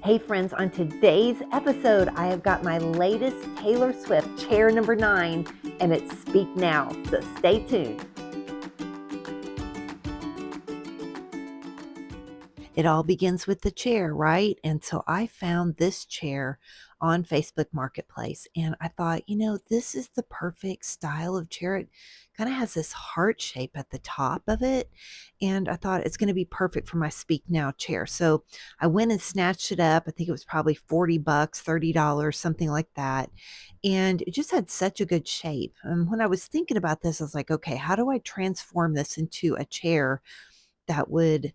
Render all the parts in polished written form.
Hey friends, on today's episode, I have got my latest Taylor Swift chair number 9, and it's Speak Now, so stay tuned. It all begins with the chair, right? And so I found this chair on Facebook Marketplace, and I thought, this is the perfect style of chair. It kind of has this heart shape at the top of it, and I thought it's going to be perfect for my Speak Now chair. So I went and snatched it up. I think it was probably 40 bucks, $30, something like that. And it just had such a good shape. And when I was thinking about this, I was like, okay, how do I transform this into a chair that would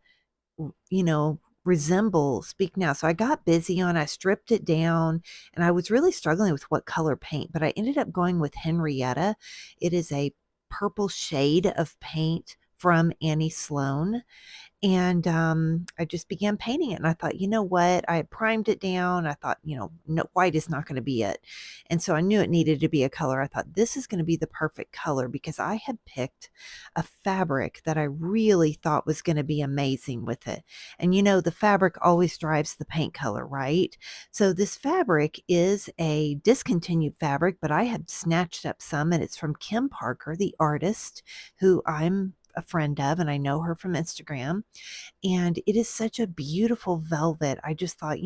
resemble Speak Now? So I got busy I stripped it down, and I was really struggling with what color paint, but I ended up going with Henrietta. It is a purple shade of paint from Annie Sloan. And I just began painting it. And I thought, you know what? I had primed it down. I thought, no, white is not going to be it. And so I knew it needed to be a color. I thought this is going to be the perfect color because I had picked a fabric that I really thought was going to be amazing with it. And the fabric always drives the paint color, right? So this fabric is a discontinued fabric, but I had snatched up some, and it's from Kim Parker, the artist, who I'm a friend of, and I know her from Instagram. And it is such a beautiful velvet. I just thought,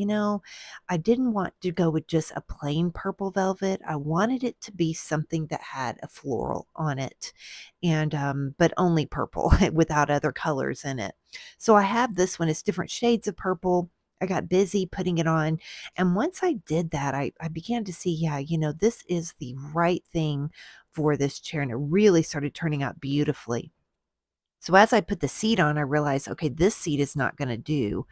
I didn't want to go with just a plain purple velvet. I wanted it to be something that had a floral on it, and but only purple without other colors in it. So I have this one. It's different shades of purple. I got busy putting it on. And once I did that, I began to see, yeah, this is the right thing for this chair. And it really started turning out beautifully. So as I put the seat on, I realized, okay, this seat is not going to do.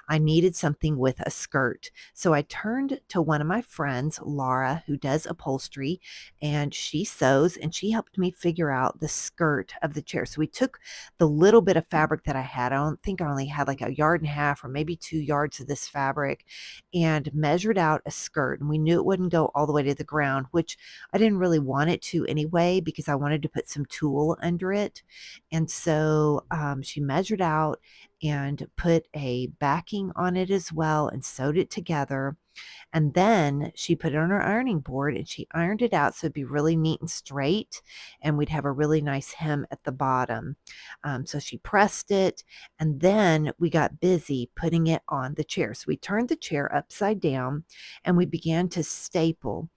I needed something with a skirt. So I turned to one of my friends, Laura, who does upholstery, and she sews, and she helped me figure out the skirt of the chair. So we took the little bit of fabric that I had. I don't think I only had like a yard and a half or maybe 2 yards of this fabric, and measured out a skirt. And we knew it wouldn't go all the way to the ground, which I didn't really want it to anyway, because I wanted to put some tulle under it. And so she measured out and put a backing on it as well and sewed it together. And then she put it on her ironing board and she ironed it out so it'd be really neat and straight, and we'd have a really nice hem at the bottom. So she pressed it, and then we got busy putting it on the chair. So we turned the chair upside down and we began to staple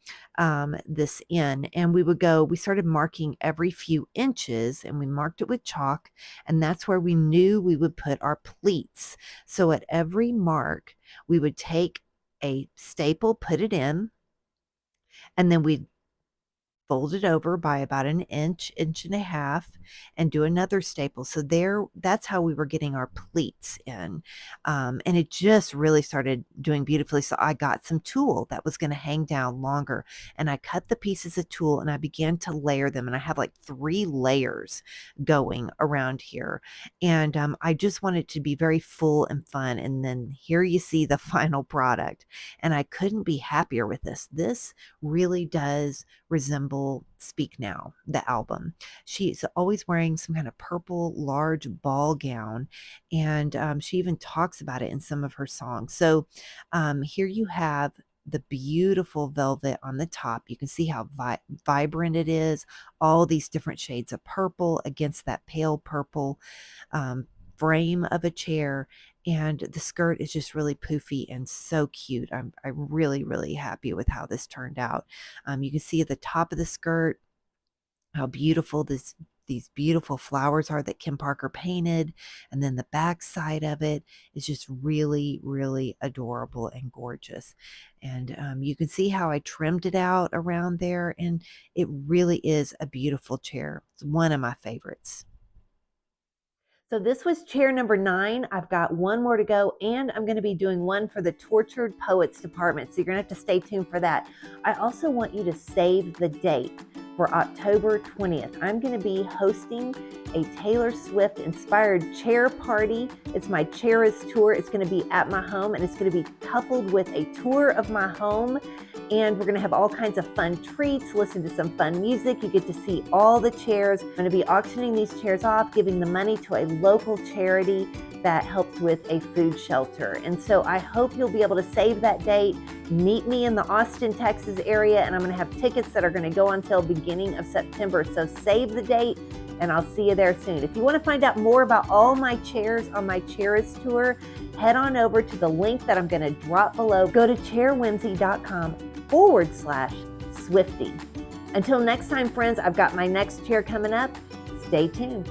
this in, and we started marking every few inches, and we marked it with chalk, and that's where we knew we would put our pleats. So at every mark, we would take a staple, put it in, and then we'd fold it over by about an inch, inch and a half, and do another staple. So that's how we were getting our pleats in. And it just really started doing beautifully. So I got some tulle that was going to hang down longer, and I cut the pieces of tulle and I began to layer them. And I have like 3 layers going around here. And I just wanted it to be very full and fun. And then here you see the final product. And I couldn't be happier with this. This really does resemble Speak Now, the album. She's always wearing some kind of purple large ball gown, and she even talks about it in some of her songs. So here you have the beautiful velvet on the top. You can see how vibrant it is, all these different shades of purple against that pale purple frame of a chair. And the skirt is just really poofy and so cute. I'm really, really happy with how this turned out. You can see at the top of the skirt how beautiful these beautiful flowers are that Kim Parker painted. And then the back side of it is just really, really adorable and gorgeous. And you can see how I trimmed it out around there. And it really is a beautiful chair. It's one of my favorites. So this was chair number 9. I've got one more to go, and I'm going to be doing one for the Tortured Poets department. So you're going to have to stay tuned for that. I also want you to save the date for October 20th. I'm going to be hosting a Taylor Swift inspired chair party. It's my Chairist tour. It's going to be at my home, and it's going to be coupled with a tour of my home. And we're going to have all kinds of fun treats, listen to some fun music. You get to see all the chairs. I'm going to be auctioning these chairs off, giving the money to a local charity that helps with a food shelter. And so I hope you'll be able to save that date. Meet me in the Austin, Texas area, and I'm going to have tickets that are going to go on sale beginning of September. So save the date, and I'll see you there soon. If you want to find out more about all my chairs on my Chairs tour, head on over to the link that I'm going to drop below. Go to chairwhimsy.com/Swifty. Until next time, friends, I've got my next chair coming up. Stay tuned.